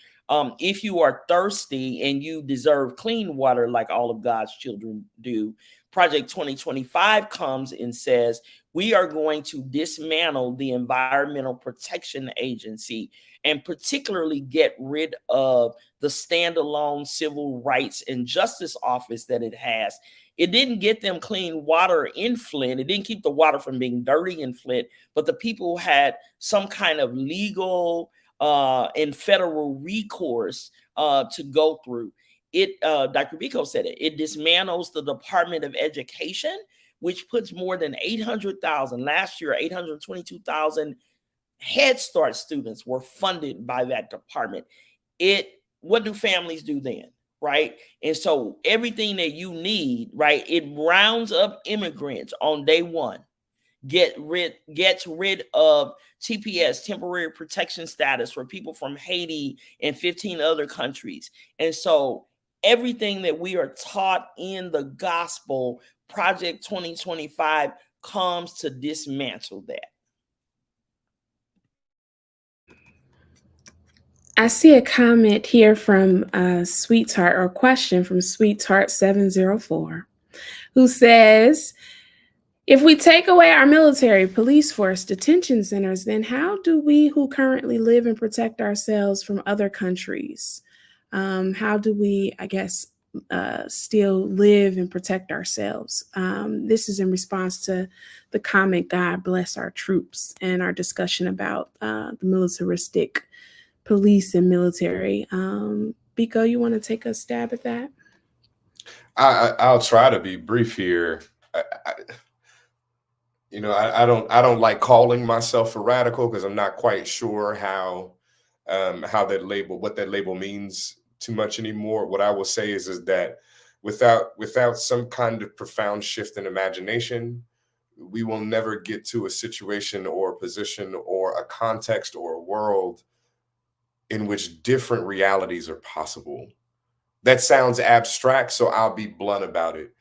[SPEAKER 3] If you are thirsty and you deserve clean water like all of God's children do, Project 2025 comes and says, we are going to dismantle the Environmental Protection Agency and particularly get rid of the standalone Civil Rights and Justice Office that it has. It didn't get them clean water in Flint. It didn't keep the water from being dirty in Flint, but the people had some kind of legal and federal recourse to go through. Dr. Biko said it. It dismantles the Department of Education, which puts more than 800,000, last year, 822,000 Head Start students were funded by that department. What do families do then, right? And so everything that you need, right, it rounds up immigrants on day one, gets rid of TPS, temporary protection status, for people from Haiti and 15 other countries. And so everything that we are taught in the gospel, Project 2025 comes to dismantle that.
[SPEAKER 2] I see a comment here from Sweetheart, or a question from Sweetheart 704, who says, if we take away our military, police force, detention centers, then how do we who currently live and protect ourselves from other countries? How do we, I guess, still live and protect ourselves? This is in response to the comment, God bless our troops, and our discussion about the militaristic police and military. Biko, you want to take a stab at that?
[SPEAKER 5] I'll try to be brief here. I don't like calling myself a radical because I'm not quite sure what that label means too much anymore. What I will say is that without some kind of profound shift in imagination, we will never get to a situation or a position or a context or a world in which different realities are possible. That sounds abstract, so I'll be blunt about it.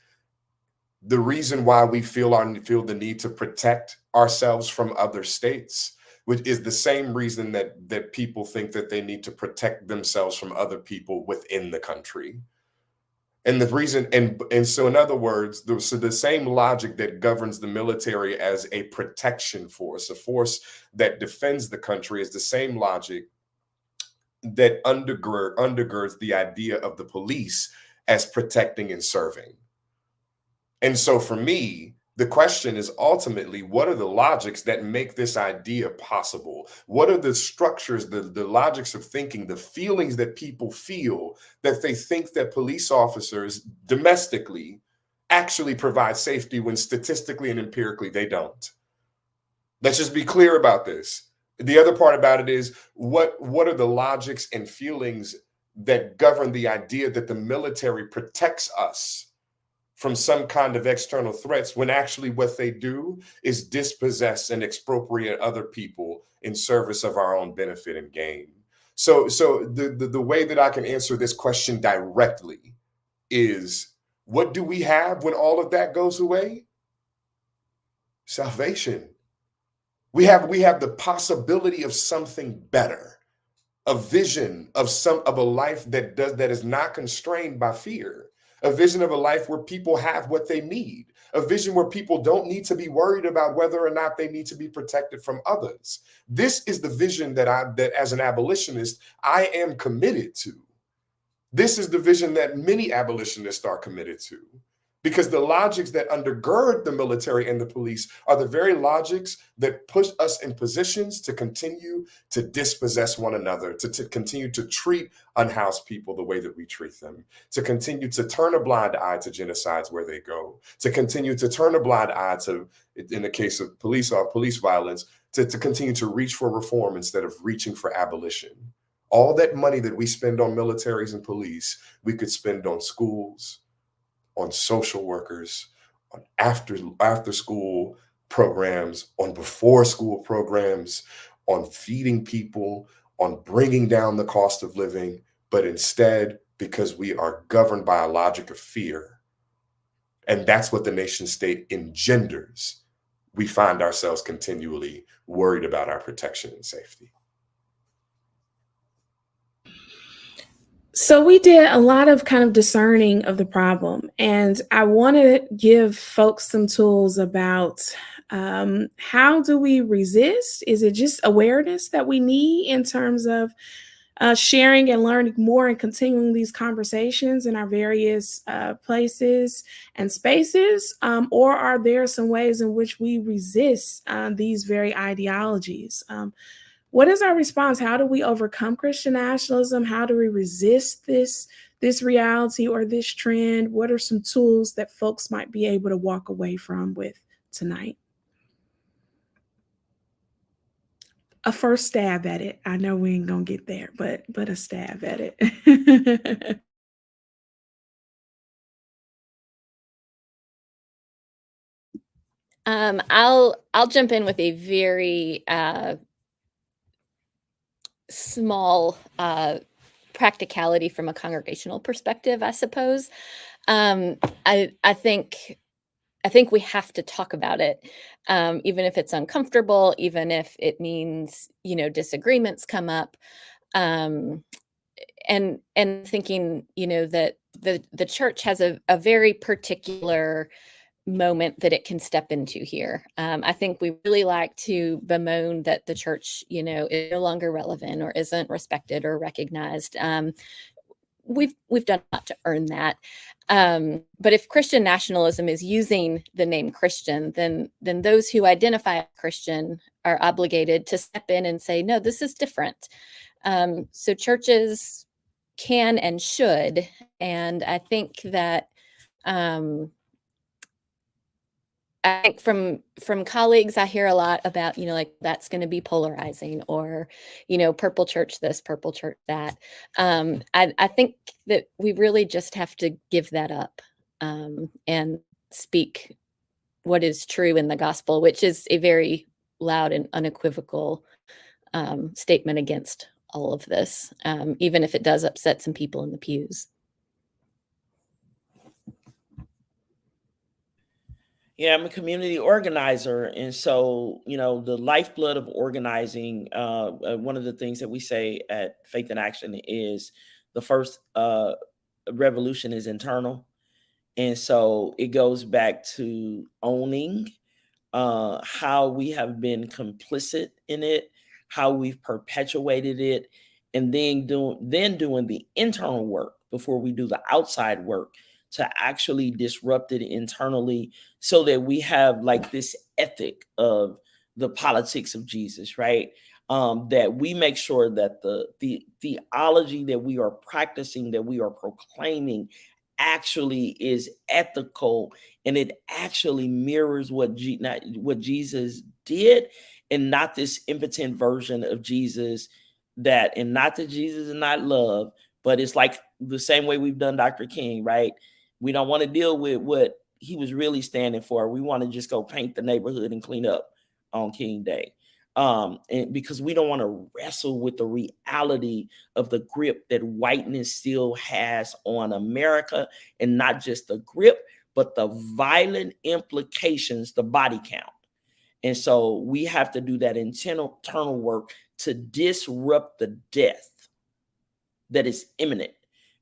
[SPEAKER 5] The reason why we feel the need to protect ourselves from other states, which is the same reason that people think that they need to protect themselves from other people within the country. And the reason, and so in other words, the same logic that governs the military as a protection force, a force that defends the country, is the same logic that undergirds the idea of the police as protecting and serving. And so for me, the question is ultimately, what are the logics that make this idea possible? What are the structures, the logics of thinking, the feelings that people feel that they think that police officers domestically actually provide safety when statistically and empirically they don't? Let's just be clear about this. The other part about it is, what are the logics and feelings that govern the idea that the military protects us from some kind of external threats, when actually what they do is dispossess and expropriate other people in service of our own benefit and gain? So the way that I can answer this question directly is, what do we have when all of that goes away? Salvation. We have the possibility of something better, a vision of a life that is not constrained by fear, a vision of a life where people have what they need, a vision where people don't need to be worried about whether or not they need to be protected from others. This is the vision that as an abolitionist, I am committed to. This is the vision that many abolitionists are committed to, because the logics that undergird the military and the police are the very logics that push us in positions to continue to dispossess one another, to continue to treat unhoused people the way that we treat them, to continue to turn a blind eye to genocides where they go, to continue to turn a blind eye to, in the case of police violence, to continue to reach for reform instead of reaching for abolition. All that money that we spend on militaries and police, we could spend on schools, on social workers, on after school programs, on before school programs, on feeding people, on bringing down the cost of living, but instead, because we are governed by a logic of fear, and that's what the nation state engenders, we find ourselves continually worried about our protection and safety.
[SPEAKER 2] So we did a lot of kind of discerning of the problem, and I want to give folks some tools about how do we resist? Is it just awareness that we need in terms of sharing and learning more and continuing these conversations in our various places and spaces? Or are there some ways in which we resist these very ideologies? What is our response? How do we overcome Christian nationalism? How do we resist this reality or this trend? What are some tools that folks might be able to walk away from with tonight? A first stab at it. I know we ain't gonna get there, but a stab at it.
[SPEAKER 4] I'll jump in with a very small practicality from a congregational perspective, I suppose. I think we have to talk about it, even if it's uncomfortable, even if it means, disagreements come up, and thinking, that the church has a very particular moment that it can step into here. I think we really like to bemoan that the church, is no longer relevant or isn't respected or recognized. We've done a lot to earn that. But if Christian nationalism is using the name Christian, then those who identify as Christian are obligated to step in and say, no, this is different. So churches can and should. And I think that I think from colleagues, I hear a lot about, like that's going to be polarizing, or, purple church this, purple church that. I think that we really just have to give that up and speak what is true in the gospel, which is a very loud and unequivocal statement against all of this, even if it does upset some people in the pews.
[SPEAKER 3] Yeah, I'm a community organizer. And so, the lifeblood of organizing, one of the things that we say at Faith in Action is the first revolution is internal. And so it goes back to owning how we have been complicit in it, how we've perpetuated it, and then doing the internal work before we do the outside work to actually disrupt it internally, so that we have like this ethic of the politics of Jesus, right? That we make sure that the theology that we are practicing, that we are proclaiming, actually is ethical, and it actually mirrors what Jesus did, and not this impotent version of Jesus and not that Jesus is not love, but it's like the same way we've done Dr. King, right? We don't want to deal with what he was really standing for. We want to just go paint the neighborhood and clean up on King Day. And because we don't want to wrestle with the reality of the grip that whiteness still has on America, and not just the grip, but the violent implications, the body count. And so we have to do that internal work to disrupt the death that is imminent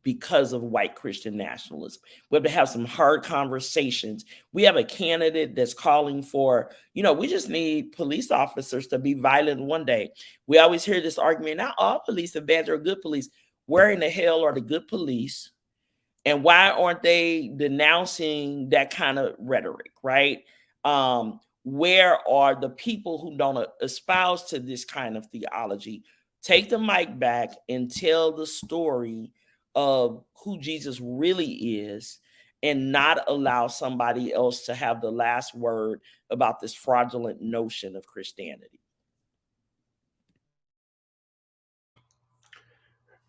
[SPEAKER 3] because of white Christian nationalism. We have to have some hard conversations. We have a candidate that's calling for, we just need police officers to be violent one day. We always hear this argument, not all police are bad or good police. Where in the hell are the good police? And why aren't they denouncing that kind of rhetoric, right? Where are the people who don't espouse to this kind of theology? Take the mic back and tell the story of who Jesus really is, and not allow somebody else to have the last word about this fraudulent notion of Christianity.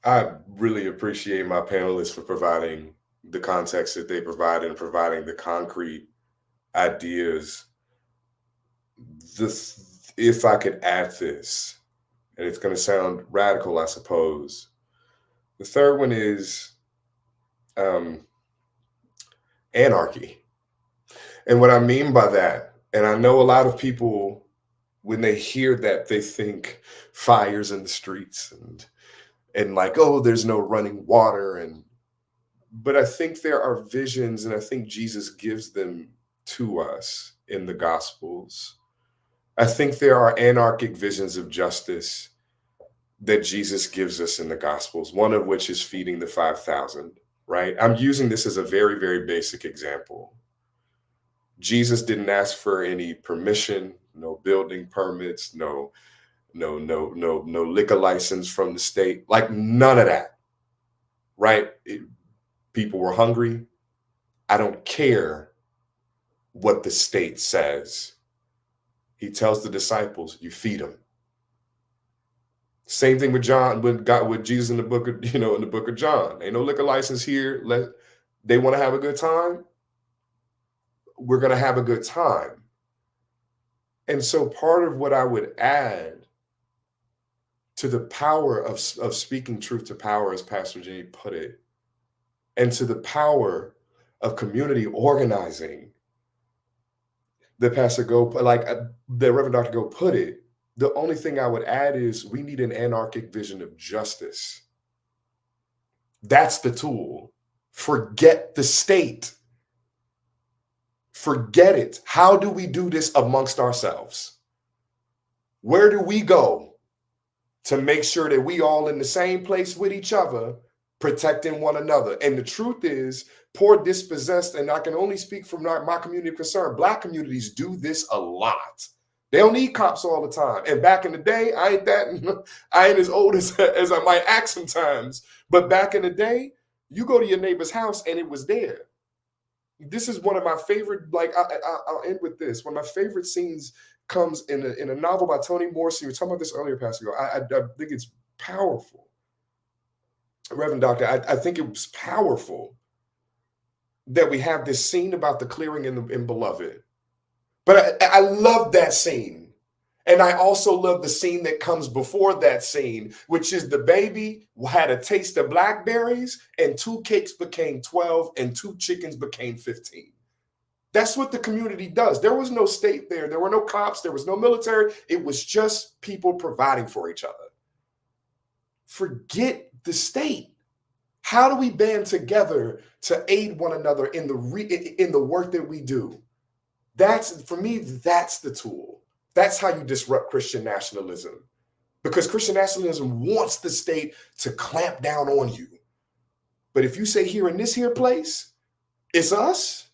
[SPEAKER 5] I really appreciate my panelists for providing the context that they provide and providing the concrete ideas if I could add this, and it's going to sound radical, I suppose. The third one is anarchy. And what I mean by that, and I know a lot of people, when they hear that, they think fires in the streets and like, oh, there's no running water. But I think there are visions, and I think Jesus gives them to us in the Gospels. I think there are anarchic visions of justice that Jesus gives us in the Gospels, one of which is feeding the 5,000, right? I'm using this as a very, very basic example. Jesus didn't ask for any permission, no building permits, no liquor license from the state, like none of that, right? People were hungry. I don't care what the state says. He tells the disciples, you feed them. Same thing with John, with Jesus in the book of, in the book of John. Ain't no liquor license here. They want to have a good time. We're going to have a good time. And so part of what I would add to the power of speaking truth to power, as Pastor Jenny put it, and to the power of community organizing, the Reverend Dr. Go put it, the only thing I would add is we need an anarchic vision of justice. That's the tool. Forget the state. Forget it. How do we do this amongst ourselves? Where do we go to make sure that we all in the same place with each other, protecting one another? And the truth is, poor, dispossessed, and I can only speak from my community of concern, Black communities do this a lot. They don't need cops all the time. And back in the day, I ain't as old as I might act sometimes. But back in the day, you go to your neighbor's house and it was there. This is one of my favorite, I'll end with this. One of my favorite scenes comes in a novel by Toni Morrison. We were talking about this earlier, Pastor. I think it's powerful. Reverend Doctor, I think it was powerful that we have this scene about the clearing in Beloved. But I love that scene. And I also love the scene that comes before that scene, which is the baby had a taste of blackberries and 2 cakes became 12 and 2 chickens became 15. That's what the community does. There was no state there. There were no cops. There was no military. It was just people providing for each other. Forget the state. How do we band together to aid one another in the work that we do? For me, that's the tool. That's how you disrupt Christian nationalism, because Christian nationalism wants the state to clamp down on you. But if you say here in this here place, it's us,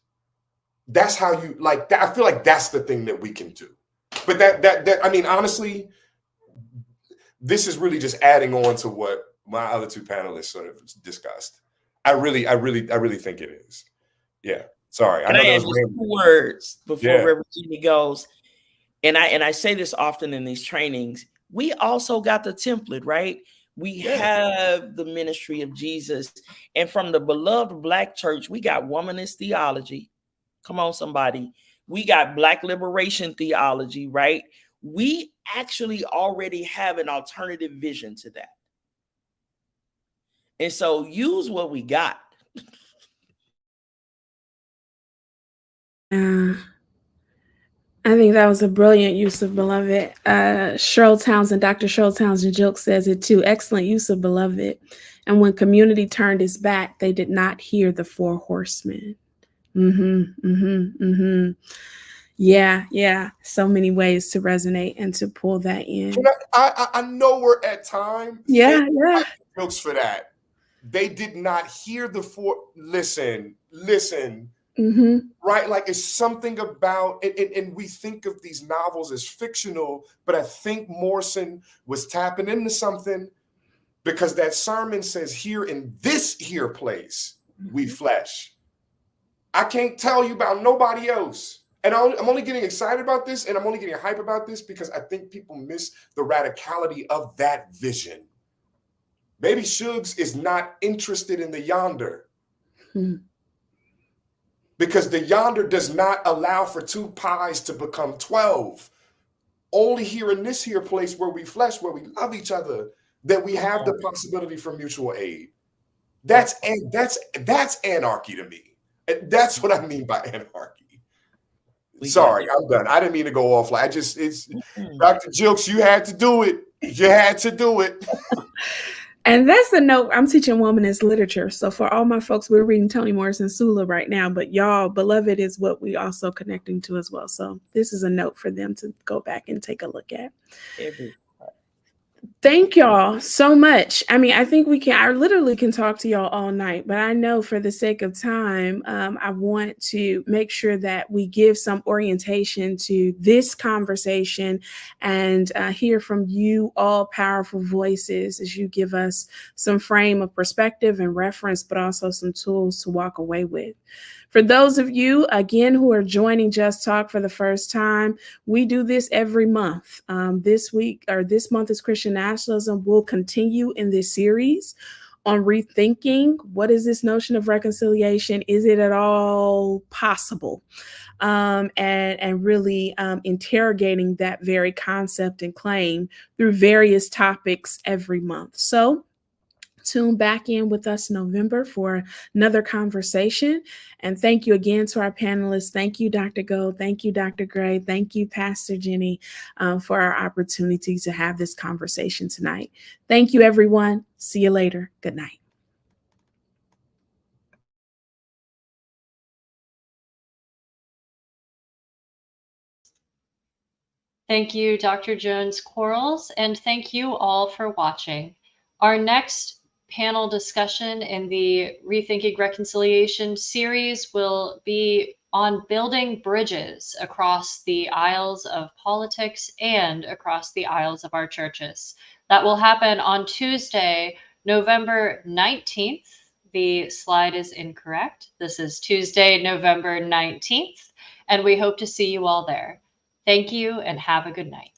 [SPEAKER 5] that's how you that. I feel like that's the thing that we can do. But honestly, this is really just adding on to what my other 2 panelists sort of discussed. I really think it is. Yeah. Sorry.
[SPEAKER 3] I know that was 2 words before Reverend Jenny goes. And I say this often in these trainings. We also got the template, right? We have the ministry of Jesus. And from the beloved Black church, we got womanist theology. Come on, somebody. We got Black liberation theology, right? We actually already have an alternative vision to that. And so use what we got.
[SPEAKER 2] I think that was a brilliant use of Beloved. Cheryl Townsend, Dr. Cheryl Townsend Jilk says it too. Excellent use of Beloved. And when community turned its back, they did not hear the 4 horsemen. Yeah. So many ways to resonate and to pull that in.
[SPEAKER 5] I know we're at time.
[SPEAKER 2] Yeah.
[SPEAKER 5] Jokes for that. They did not hear the 4. Listen. Right? Like, it's something about it, and we think of these novels as fictional, but I think Morrison was tapping into something, because that sermon says, here in this here place, we flesh. I can't tell you about nobody else. And I'm only getting excited about this, and I'm only getting hype about this because I think people miss the radicality of that vision. Baby Suggs is not interested in the yonder. Because the yonder does not allow for 2 pies to become 12. only here in this here place where we flesh, where we love each other, that we have the possibility for mutual aid. That's anarchy to me. That's what I mean by anarchy. Sorry, I'm done. I didn't mean to go off. It's Dr. Jilks, you had to do it. You had to do it.
[SPEAKER 2] And that's the note. I'm teaching womanist literature. So for all my folks, we're reading Toni Morrison Sula right now, but y'all, beloved is what we also connecting to as well. So this is a note for them to go back and take a look at. Thank y'all so much. I mean, I think I literally can talk to y'all all night, but I know for the sake of time, I want to make sure that we give some orientation to this conversation and hear from you all powerful voices as you give us some frame of perspective and reference, but also some tools to walk away with. For those of you, again, who are joining Just Talk for the first time, we do this every month. This month is Christian Nationalism. We'll continue in this series on rethinking what is this notion of reconciliation? Is it at all possible? And really interrogating that very concept and claim through various topics every month. So tune back in with us in November for another conversation. And thank you again to our panelists. Thank you, Dr. Gold. Thank you, Dr. Gray. Thank you, Pastor Jenny, for our opportunity to have this conversation tonight. Thank you, everyone. See you later. Good night.
[SPEAKER 1] Thank you, Dr. Jones Quarles, and thank you all for watching. Our next panel discussion in the Rethinking Reconciliation series will be on building bridges across the aisles of politics and across the aisles of our churches. That will happen on Tuesday, November 19th. The slide is incorrect. This is Tuesday, November 19th, and we hope to see you all there. Thank you and have a good night.